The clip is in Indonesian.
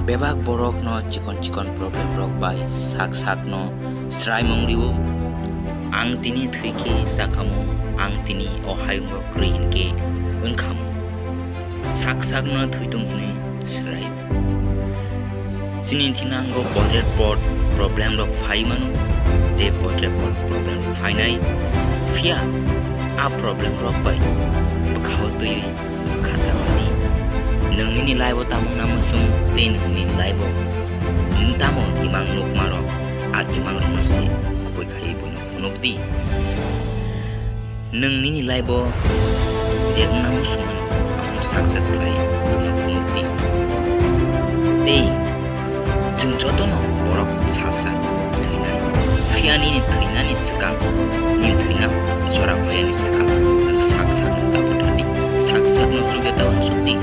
bebak borok no chikon problem rok bai sak no srai mongriu ang tini thuike sakamu ang tini ohayung green ke ungkamu sak no thuitung hine srai sinin tinang go budget pot problem rok phai manu de budget pot problem phai nai fia a problem rok bai bkhau tui khata bani nangni laibo tamung namusung te nangni laibo ntamo imang nukmaro a imang nose koi khai bunu nokdi nangni laibo dek namusung amu success khai bunu nokdi te jung jotono borok salsa thainai fiani ni thainani skam ni thaina sora phayani skam sak no tapotadi sak no chuge taw sutti